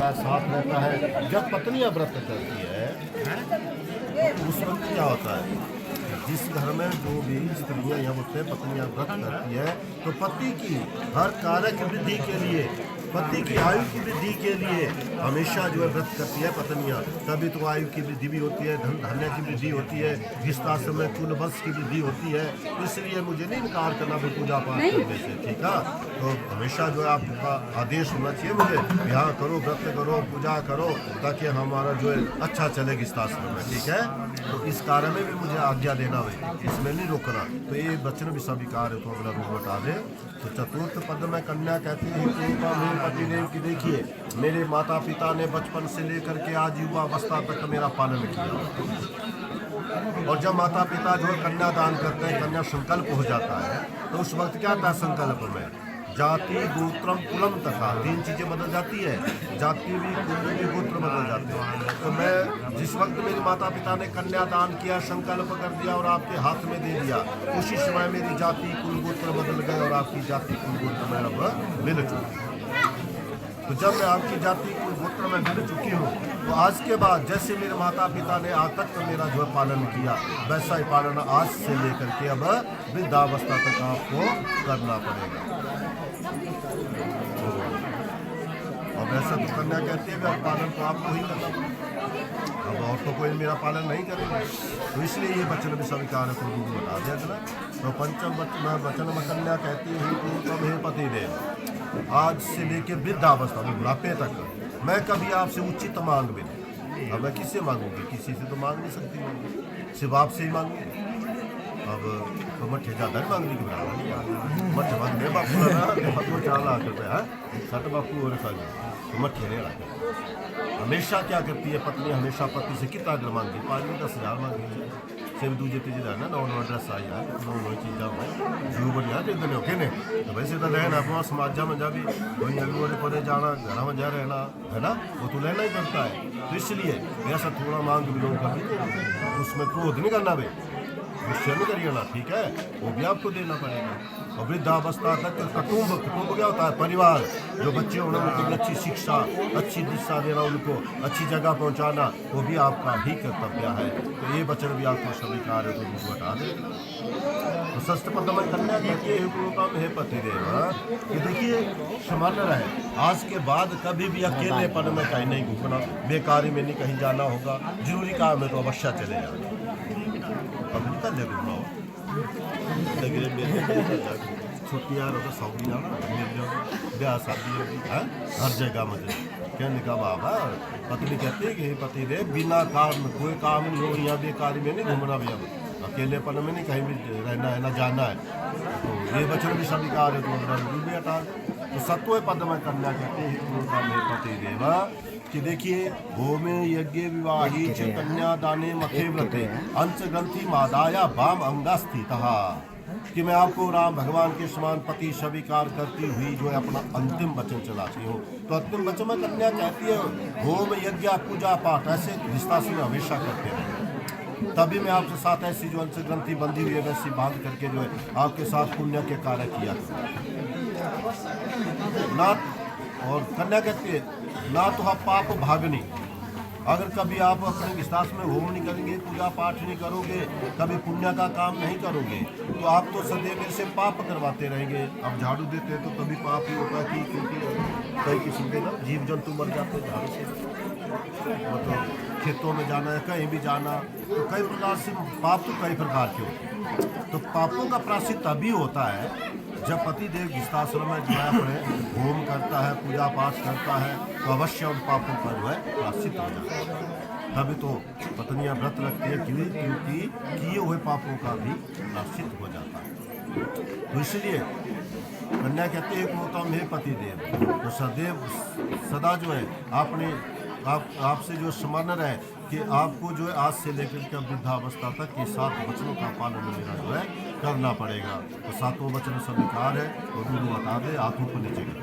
है, साथ रहता है। जब पत्नियां व्रत करती है तो उस वक्त क्या होता है, जिस घर में जो भी स्त्रियां या बोलते हैं पत्नियां व्रत करती है तो पति की हर कार्य की वृद्धि के लिए, पति की आयु की वृद्धि के लिए हमेशा जो है व्रत करती है पत्नियां। तभी तो आयु की वृद्धि भी होती है, धन धान्य की वृद्धि होती है, गृहस्थाश्रम में कुल वंश की वृद्धि होती है। इसलिए मुझे नहीं इनकार करना भी पूजा पाठ करने से, ठीक है। तो हमेशा जो है आपका आदेश होना चाहिए मुझे, यहाँ करो, व्रत करो, पूजा करो, ताकि हमारा जो है अच्छा चले गृहस्थाश्रम में, ठीक है। तो इस कार्य में भी मुझे आज्ञा देना है, इसमें नहीं रोकना। तो ये वचन भी स्वीकार है, तो अगला रूप बता दे। तो चतुर्थ पद में कन्या कहती है कि मेरे पतिदेव की देखिए, मेरे माता पिता ने बचपन से लेकर के आज युवा अवस्था तक मेरा पालन किया। और जब माता पिता जो है कन्या दान करते हैं, कन्या संकल्प हो जाता है, तो उस वक्त क्या था संकल्प में, जाति गोत्रम कुलम तथा, तीन चीजें बदल जाती है, जाति भी, कुल भी, गोत्र बदल जाते हैं। तो मैं जिस वक्त मेरे माता पिता ने कन्या दान किया, संकल्प कर दिया और आपके हाथ में दे दिया, उसी समय मेरी जाति कुल गोत्र बदल गए और आपकी जाति कुल गोत्र में अब मिल चुकी। तो जब मैं आपकी जाति कुल गोत्र में मिल चुकी हूँ, तो आज के बाद जैसे मेरे माता पिता ने आज तक मेरा जो है पालन किया, वैसा ही पालन आज से लेकर के अब वृद्धावस्था तक आपको करना पड़ेगा। और वैसा तो कन्या कहती है कि पालन तो आपको ही करना पड़ेगा, अब और तो कोई मेरा पालन नहीं करेगा। तो इसलिए ये वचन भी स्वीकार को बता दिया था। तो पंचम वचन में कन्या कहती है कि तब हे पति देव, आज से लेके वृद्धावस्था में बुढ़ापे तक मैं कभी आपसे उचित मांग भी नहीं। अब मैं किससे मांगूंगी, किसी से तो मांग नहीं सकती, सिर्फ आपसे ही मांगूंगी। अब तो मठे ज़्यादा नहीं मांगने की बराबर, मठे मांगने बापू ना 4 लाख रुपये है, 60 बापू और तो मठे नहीं रहा। हमेशा क्या करती है पत्नी, हमेशा पति से कितना अगर मांगती, 5 में 10,000 मांगी, सिर्फ दूजे तीजे रहना 9 ड्रेस आई है, 9 चीज़ा जीव बढ़िया दे देने ओके ने। तो वैसे तो रहना अपना समाजा में जा भी वही अगू वाले परे जाना, घर में जा रहना है ना, वो तो लेना ही पड़ता है। तो इसलिए ऐसा थोड़ा मांग भी लोगों का, उसमें क्रोध नहीं करना भाई, गुस्से नहीं करिए ना, ठीक है, वो भी आपको देना पड़ेगा। और वृद्धावस्था तक कुटुंब, कुटुंब क्या होता है, परिवार, जो बच्चे होना उनको अच्छी शिक्षा, अच्छी दिशा देना, उनको अच्छी जगह पहुंचाना, वो भी आपका ही कर्तव्य है। तो ये वचन भी आपको स्वीकार है, तो मुझे बता दें। तो षष्ठ पद में कन्या कहती है हे पतिदेव कि देखिए समझ रहे, आज के बाद कभी भी अकेलेपन में कहीं नहीं घूमना, बेकारी में नहीं कहीं जाना होगा, जरूरी काम है तो अवश्य चले जाना। अब निकल जाए घूमना छुट्टियाँ तो सौगी जाना, मिल जाओ, ब्याह शादी होगी है हर जगह मुझे। कहने का बाबा पत्नी कहती है कि पति दे बिना काम कोई काम नहीं हो, यहाँ बेकारी में नहीं घूमना भी, अब अकेलेपन में नहीं कहीं भी रहना है ना जाना है। तो ये वचन भी स्वीकार है, तो अगर भी हटा दे। तो सत्व पद में कन्या कहते हैं पति देवा कि देखिए भूमि यज्ञ विवाही च कन्या दाने मखे व्रते अंश ग्रंथि मादाया वाम अंगस्थित, कि मैं आपको राम भगवान के समान पति स्वीकार करती हुई जो है अपना अंतिम वचन चलाती हूँ। तो अंतिम वचन में कन्या कहती है होम यज्ञ पूजा पाठ ऐसे रिश्ता से हमेशा करते हैं, तभी मैं आपके साथ ऐसी जो अंश ग्रंथि बंधी हुई है वैसी बांध करके जो है आपके साथ पुण्य के कार्य किया ना। और कन्या कहती है ना तो आप पाप भागनी, अगर कभी आप अपने विश्वास में होम नहीं करेंगे, पूजा पाठ नहीं करोगे, कभी पुण्य का काम नहीं करोगे, तो आप तो सदैव से पाप करवाते रहेंगे। अब झाड़ू देते हैं तो तभी पाप ही होता है, क्योंकि कई किस्म के ना जीव जंतु मर जाते हैं झाड़ू से। मतलब खेतों में जाना है, कहीं भी जाना, तो कई प्रकार से पाप तो कई प्रकार के होते हैं। तो पापों का प्रायश्चित तभी होता है जब पति देव गृहस्थाश्रम में जो है अपने होम करता है, पूजा पाठ करता है, तो अवश्य उन पापों का जो है प्रायश्चित हो जाता है। तभी तो पत्नियां व्रत रखती है, क्योंकि किए हुए पापों का भी प्रायश्चित हो जाता है। तो इसलिए कन्या कहते हैं गौतम हे पति देव, तो सदैव सदा जो है आपने आपसे जो स्मरण रहे कि आपको जो है आज से लेकर के वृद्धावस्था तक के 7 वचनों का पालन मेरा जो है करना पड़ेगा। तो 7वां वचन स्वीकार है, तो दोनों बता दे, हाथों को नीचे कर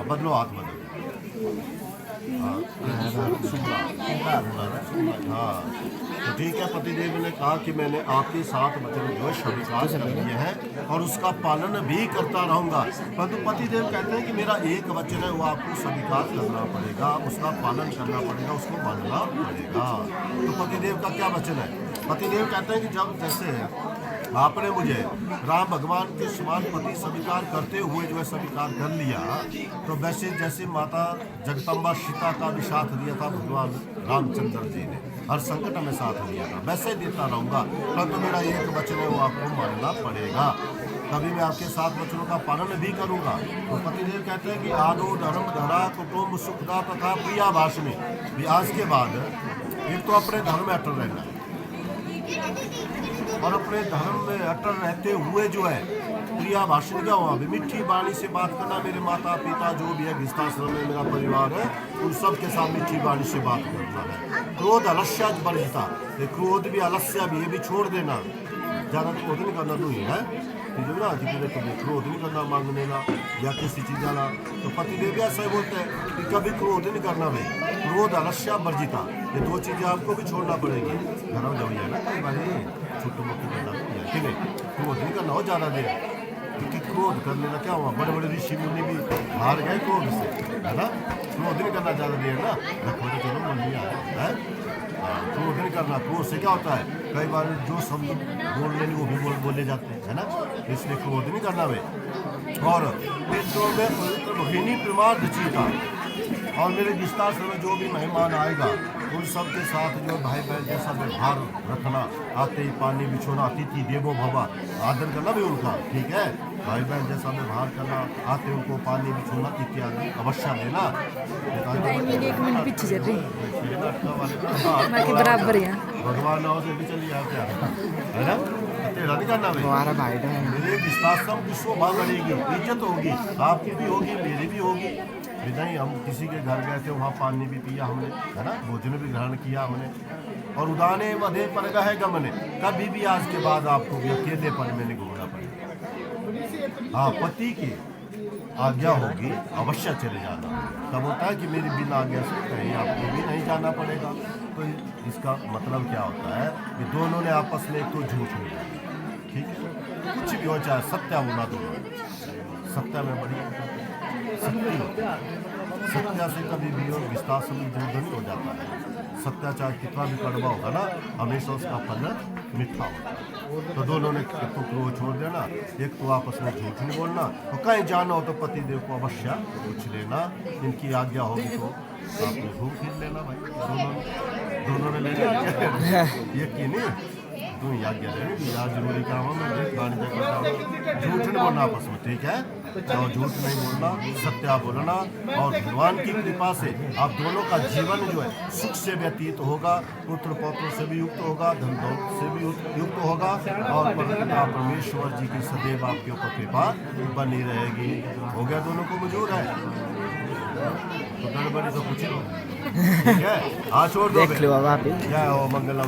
बदलो, हाथ बदलो। हाँ, तो ठीक है। पतिदेव ने कहा कि मैंने आपके 7 वचन जो है स्वीकार कर लिए हैं और उसका पालन भी करता रहूंगा। परंतु पतिदेव कहते हैं कि मेरा एक वचन है वो आपको स्वीकार करना पड़ेगा, उसका पालन करना पड़ेगा, उसको मानना पड़ेगा। तो पतिदेव का क्या वचन है? पतिदेव कहते हैं कि जब जैसे आपने मुझे राम भगवान के समान पति स्वीकार करते हुए जो है स्वीकार कर लिया, तो वैसे जैसे माता जगदम्बा सीता का भी साथ दिया था भगवान रामचंद्र जी ने, हर संकट में साथ दिया था, वैसे देता रहूंगा। परंतु मेरा एक वचन है वो आपको मानना पड़ेगा, तभी मैं आपके 7 वचनों का पालन भी करूंगा। तो पतिदेव कहते हैं कि आदो धर्म धरा कुटुम्ब सुखदा तथा प्रिया भाषणी। आज के बाद एक तो अपने धर्म में अटल रहना और अपने धर्म में अटल रहते हुए जो है प्रिया भाषण क्या हुआ, मीठी वाणी से बात करना। मेरे माता पिता जो भी है गृहस्थाश्रम में मेरा परिवार है, उन सब के साथ मीठी वाणी से बात करना है। क्रोध अलस्य वर्जिता, क्रोध भी अलस्य भी, ये भी छोड़ देना। ज़्यादा क्रोध नहीं करना तू ही है ठीक है ना, कि तेरे कभी क्रोध नहीं करना मांगने का या किसी चीज़ का। तो पतिदेव ऐसा ही बोलते हैं कि कभी क्रोध नहीं करना भाई, क्रोध अलस्य वर्जिता, ये 2 चीज़ें आपको भी छोड़ना पड़ेगी। घर में जाओ है ना कई बार छोटे मोटे करना ठीक है, क्रोध नहीं करना हो ज़्यादा देर, क्योंकि क्रोध करने का क्या हुआ, बड़े बड़े ऋषि मुनि भी हार गए क्रोध से, है ना। क्रोध नहीं करना ज़्यादा देर ना, रखो तो चलो मन नहीं आया है। क्रोध नहीं करना, क्रोध से क्या होता है कई बार जो शब्द बोलने वो भी बोले जाते हैं, है ना। इसलिए क्रोध नहीं करना भाई। और पितरों में पवित्र भगिनी प्रमाद चीता, और मेरे गृहस्थाश्रम में जो भी मेहमान आएगा उन सब के साथ जो भाई बहन जैसा व्यवहार रखना, आते ही पानी बिछोना, अतिथि देवो भव, आदर करना भी उनका ठीक है। भाई बहन जैसा व्यवहार करना, आते उनको पानी बिछोना इत्यादि अवश्य देना। बराबर भगवान से भी चलिए आप क्या है ना, तेरा नहीं करना भाई। मेरे गृहस्थाश्रम की शोभा बढ़ेगी, इज्जत होगी, आपकी भी होगी मेरी भी होगी। नहीं हम किसी के घर गए थे, वहाँ पानी भी पिया हमने, है ना, भोजन भी ग्रहण किया हमने। और उदाने वधे पर गए गमने, कभी भी आज के बाद आपको भी अकेलेपन में नहीं घूमना पड़ेगा। हाँ, पति की आज्ञा होगी अवश्य चले जाना। तब होता है कि मेरी बिना आज्ञा से कहीं आपको भी नहीं जाना पड़ेगा। तो इसका मतलब क्या होता है कि दोनों ने आपस में एक तो झूठ नहीं बोला, ठीक है, कुछ भी हो चाहे सत्य होना, दोनों सत्य में बड़ी सत्या से कभी भी हो विस्तार में दूर नहीं हो जाता है। सत्या चाहे कितना भी कड़वा होगा ना, हमेशा उसका फल मीठा होता है। तो दोनों ने एक तो क्रोध छोड़ देना, एक तो आपस में झूठ नहीं बोलना, और कहीं जाना हो तो पतिदेव को अवश्य पूछ लेना। इनकी आज्ञा होगी तो आपने घूम फिर लेना भाई। दोनों ने ले लिया यकीन नहीं, तुम आज्ञा लेनी यार, जरूरी काम है। झूठ नहीं बोलना आपस में, ठीक है, और झूठ नहीं बोलना, सत्या बोलना। और भगवान की कृपा से आप दोनों का जीवन जो है सुख से व्यतीत होगा, पुत्र पौत्रों से भी युक्त होगा, धन दौलत से भी युक्त होगा, और परमेश्वर जी की सदैव आपके ऊपर कृपा बनी रहेगी। हो गया, दोनों को मंजूर है तो गड़बड़ी तो कुछ ही ठीक है। हाँ छोड़ दो, देख लो अब आप ही। जय हो मंगलम।